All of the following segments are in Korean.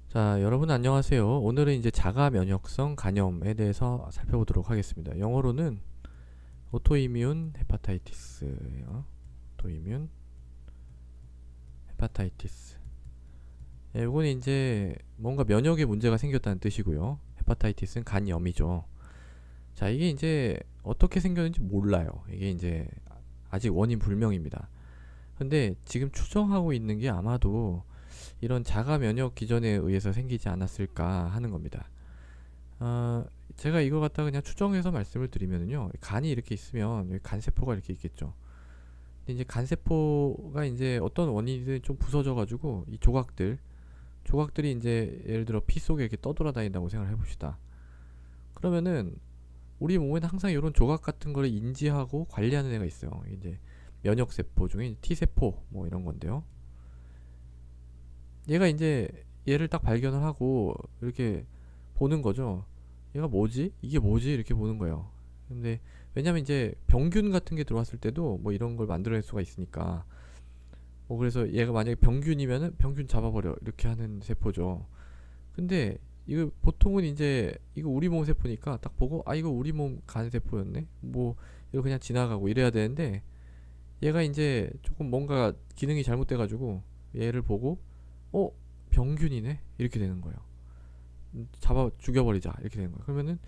자, 여러분 안녕하세요. 오늘은 이제 자가 면역성 간염에 대해서 살펴보도록 하겠습니다. 영어로는 오토이뮨 헤파타이티스예요. 오토이뮨 헤파타이티스. 예, 이건 이제 뭔가 면역에 문제가 생겼다는 뜻이고요. 헤파타이티스는 간염이죠. 자, 이게 이제 어떻게 생겼는지 몰라요. 이게 이제 아직 원인 불명입니다. 근데 지금 추정하고 있는 게 아마도 이런 자가 면역 기전에 의해서 생기지 않았을까 하는 겁니다. 어, 제가 이거 갖다 그냥 추정해서 말씀을 드리면요, 간이 이렇게 있으면 여기 간세포가 이렇게 있겠죠. 근데 이제 간세포가 이제 어떤 원인이든 좀 부서져가지고 이 조각들이 이제 예를 들어 피 속에 이렇게 떠돌아다닌다고 생각을 해봅시다. 그러면은 우리 몸에는 항상 이런 조각 같은 거를 인지하고 관리하는 애가 있어요. 이제 면역세포 중에 T세포 뭐 이런 건데요. 얘가 이제 얘를 딱 발견을 하고 이렇게 보는 거죠. 얘가 뭐지? 이게 뭐지? 이렇게 보는 거예요. 근데 왜냐면 이제 병균 같은 게 들어왔을 때도 뭐 이런 걸 만들어낼 수가 있으니까 뭐 그래서 얘가 만약에 병균이면은 병균 잡아버려 이렇게 하는 세포죠. 근데 이거 보통은 이제 이거 우리 몸 세포니까 딱 보고 아 이거 우리 몸 간 세포였네 뭐 이거 그냥 지나가고 이래야 되는데 얘가 이제 조금 뭔가 기능이 잘못돼가지고 얘를 보고 어 병균이네 이렇게 되는 거예요. 잡아 죽여버리자 이렇게 되는 거예요. 그러면은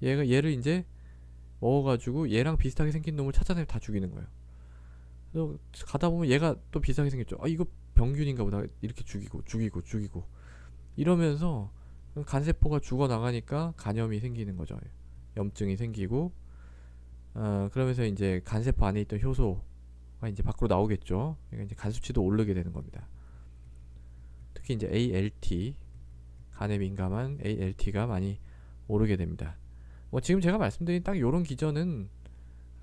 얘를 이제 먹어가지고 얘랑 비슷하게 생긴 놈을 찾아내면 다 죽이는 거예요. 그래서 가다 보면 얘가 또 비슷하게 생겼죠. 아 이거 병균인가 보다 이렇게 죽이고 이러면서 간세포가 죽어 나가니까 간염이 생기는 거죠. 염증이 생기고 그러면서 이제 간세포 안에 있던 효소가 이제 밖으로 나오겠죠. 그러니까 이제 간 수치도 오르게 되는 겁니다. 특히 이제 ALT 간에 민감한 ALT가 많이 오르게 됩니다. 뭐 지금 제가 말씀드린 딱 요런 기전은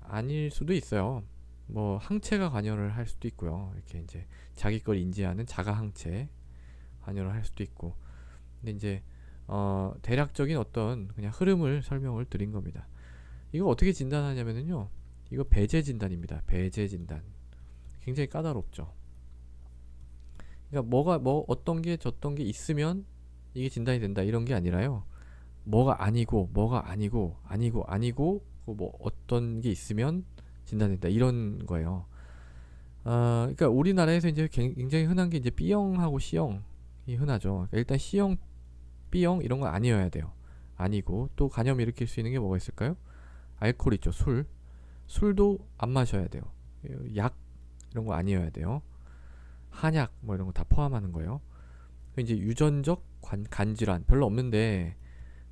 아닐 수도 있어요. 뭐 항체가 관여를 할 수도 있고요. 이렇게 이제 자기 걸 인지하는 자가 항체 관여를 할 수도 있고. 근데 이제 대략적인 어떤 그냥 흐름을 설명을 드린 겁니다. 이거 어떻게 진단하냐면요. 이거 배제 진단입니다. 배제 진단. 굉장히 까다롭죠. 그러니까 뭐 어떤 게 저떤 게 있으면 이게 진단이 된다 이런 게 아니라요. 뭐가 아니고 뭐 어떤 게 있으면 진단된다 이런 거예요. 그러니까 우리나라에서 이제 굉장히 흔한 게 이제 B형하고 C형이 흔하죠. 그러니까 일단 C형, B형 이런 건 아니어야 돼요. 아니고 또 간염 일으킬 수 있는 게 뭐가 있을까요? 알코올 있죠. 술도 안 마셔야 돼요. 약 이런 거 아니어야 돼요. 한약 뭐 이런 거 다 포함하는 거예요. 이제 유전적 간질환 별로 없는데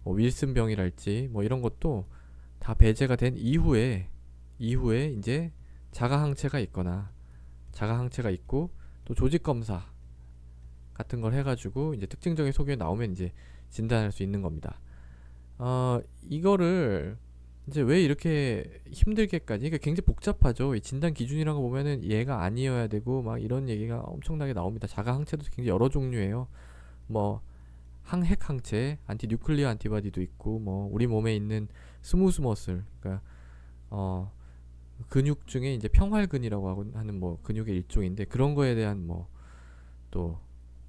뭐 윌슨병이랄지 뭐 이런 것도 다 배제가 된 이후에 이제 자가항체가 있거나 자가항체가 있고 또 조직 검사 같은 걸 해가지고 이제 특징적인 소견이 나오면 이제 진단할 수 있는 겁니다. 이거를 이제 왜 이렇게 힘들게까지 그러니까 굉장히 복잡하죠. 이 진단 기준이라고 보면은 얘가 아니어야 되고 막 이런 얘기가 엄청나게 나옵니다. 자가항체도 굉장히 여러 종류예요. 뭐 항핵 항체, 안티뉴클리어 안티바디도 있고 뭐 우리 몸에 있는 스무스 머슬, 그러니까 어 근육 중에 이제 평활근이라고 하고 하는 뭐 근육의 일종인데 그런 거에 대한 뭐 또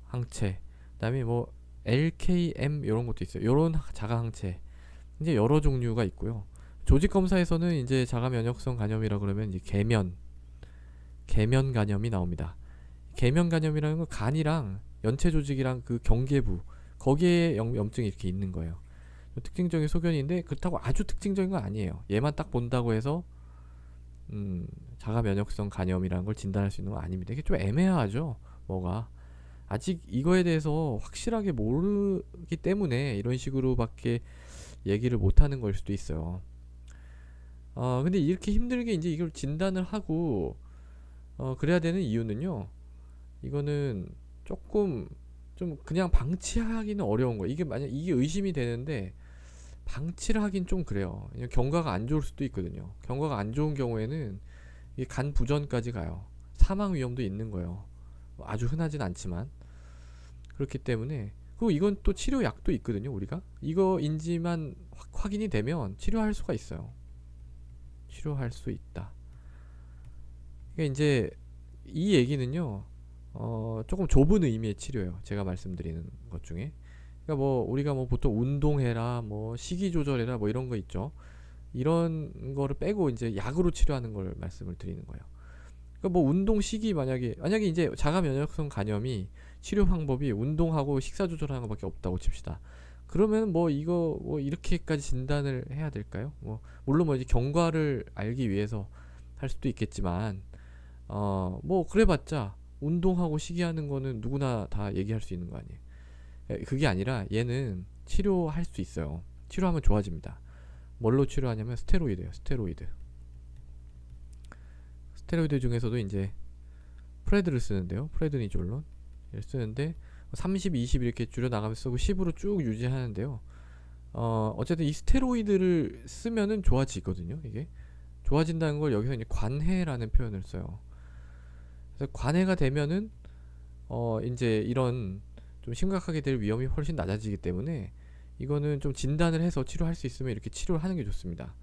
항체, 그다음에 뭐 LKM 이런 것도 있어요. 요런 자가 항체 이제 여러 종류가 있고요. 조직 검사에서는 이제 자가 면역성 간염이라 그러면 이제 계면 간염이 나옵니다. 계면 간염이라는 건 간이랑 연체 조직이랑 그 경계부 거기에 염증이 이렇게 있는 거예요. 특징적인 소견인데 그렇다고 아주 특징적인 건 아니에요. 얘만 딱 본다고 해서 자가 면역성 간염이라는 걸 진단할 수 있는 건 아닙니다. 이게 좀 애매하죠. 뭐가 아직 이거에 대해서 확실하게 모르기 때문에 이런 식으로밖에 얘기를 못하는 걸 수도 있어요. 근데 이렇게 힘들게 이제 이걸 진단을 하고 그래야 되는 이유는요. 이거는 조금 좀 그냥 방치하기는 어려운 거예요. 이게 만약 이게 의심이 되는데 방치를 하긴 좀 그래요. 경과가 안 좋을 수도 있거든요. 경과가 안 좋은 경우에는 이게 간 부전까지 가요. 사망 위험도 있는 거예요. 아주 흔하진 않지만 그렇기 때문에 그리고 이건 또 치료약도 있거든요. 우리가 이거인지만 확인이 되면 치료할 수가 있어요. 치료할 수 있다. 그러니까 이제 이 얘기는요. 조금 좁은 의미의 치료예요. 제가 말씀드리는 것 중에. 그러니까 뭐 우리가 뭐 보통 운동해라, 뭐 식이 조절해라, 뭐 이런 거 있죠. 이런 거를 빼고 이제 약으로 치료하는 걸 말씀을 드리는 거예요. 그러니까 뭐 운동 식이 만약에 이제 자가 면역성 간염이 치료 방법이 운동하고 식사 조절하는 것밖에 없다고 칩시다. 그러면 뭐 이거 뭐 이렇게까지 진단을 해야 될까요? 뭐 물론 뭐 이제 경과를 알기 위해서 할 수도 있겠지만 뭐 그래봤자 운동하고 식이하는 거는 누구나 다 얘기할 수 있는 거 아니에요. 그게 아니라 얘는 치료할 수 있어요. 치료하면 좋아집니다. 뭘로 치료하냐면 스테로이드예요. 스테로이드 중에서도 이제 프레드를 쓰는데요. 프레드니졸론을 쓰는데 30, 20 이렇게 줄여 나가면서 쓰고 10으로 쭉 유지하는데요. 어쨌든 이 스테로이드를 쓰면은 좋아지거든요. 이게 좋아진다는 걸 여기서 이제 관해라는 표현을 써요. 그래서 관해가 되면은 이제 이런 좀 심각하게 될 위험이 훨씬 낮아지기 때문에 이거는 좀 진단을 해서 치료할 수 있으면 이렇게 치료를 하는 게 좋습니다.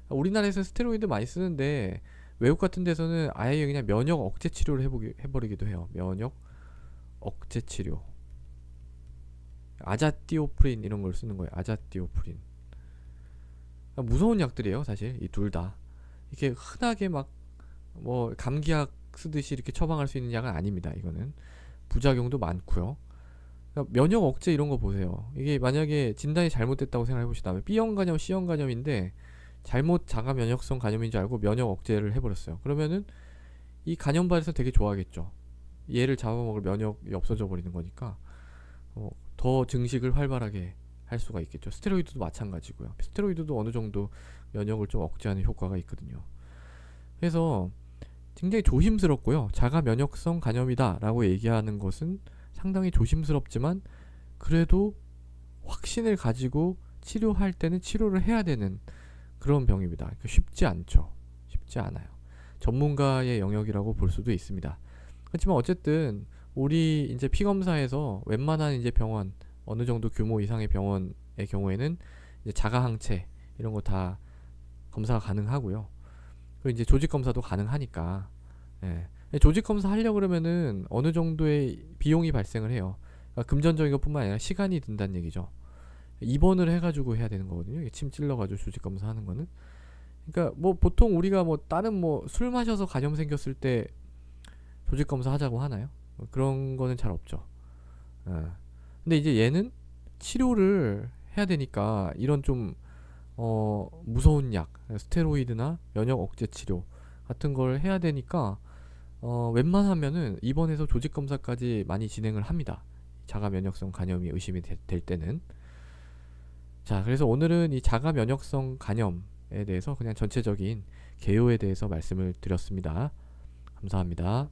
우리나라에서는 스테로이드 많이 쓰는데 외국 같은 데서는 아예 그냥 면역 억제 치료를 해버리기도 해요. 면역 억제 치료. 아자티오프린 이런 걸 쓰는 거예요. 아자티오프린. 무서운 약들이에요, 사실 이 둘 다. 이렇게 흔하게 막 뭐 감기약 쓰듯이 이렇게 처방할 수 있는 약은 아닙니다. 이거는 부작용도 많고요. 그러니까 면역 억제 이런 거 보세요. 이게 만약에 진단이 잘못됐다고 생각해 보시다면 B형 간염, C형 간염인데 잘못 자가 면역성 간염인 줄 알고 면역 억제를 해버렸어요. 그러면은 이 간염발에서 되게 좋아하겠죠. 얘를 잡아먹을 면역이 없어져 버리는 거니까 더 증식을 활발하게 할 수가 있겠죠. 스테로이드도 마찬가지고요. 스테로이드도 어느 정도 면역을 좀 억제하는 효과가 있거든요. 그래서 굉장히 조심스럽고요. 자가 면역성 간염이다 라고 얘기하는 것은 상당히 조심스럽지만 그래도 확신을 가지고 치료할 때는 치료를 해야 되는 그런 병입니다. 쉽지 않죠. 쉽지 않아요. 전문가의 영역이라고 볼 수도 있습니다. 그렇지만 어쨌든 우리 이제 피검사에서 웬만한 이제 병원 어느 정도 규모 이상의 병원의 경우에는 이제 자가 항체 이런 거 다 검사가 가능하고요. 그리고 이제 조직 검사도 가능하니까 예. 조직 검사 하려고 그러면은 어느 정도의 비용이 발생을 해요. 그러니까 금전적인 것뿐만 아니라 시간이 든다는 얘기죠. 입원을 해가지고 해야 되는 거거든요. 침 찔러가지고 조직 검사 하는 거는. 그러니까 뭐 보통 우리가 뭐 다른 뭐 술 마셔서 간염 생겼을 때 조직 검사 하자고 하나요? 그런 거는 잘 없죠. 예. 근데 이제 얘는 치료를 해야 되니까 이런 좀 무서운 약, 스테로이드나 면역 억제 치료 같은 걸 해야 되니까 웬만하면은 입원해서 조직 검사까지 많이 진행을 합니다. 자가 면역성 간염이 의심이 될 때는. 자, 그래서 오늘은 이 자가 면역성 간염에 대해서 그냥 전체적인 개요에 대해서 말씀을 드렸습니다. 감사합니다.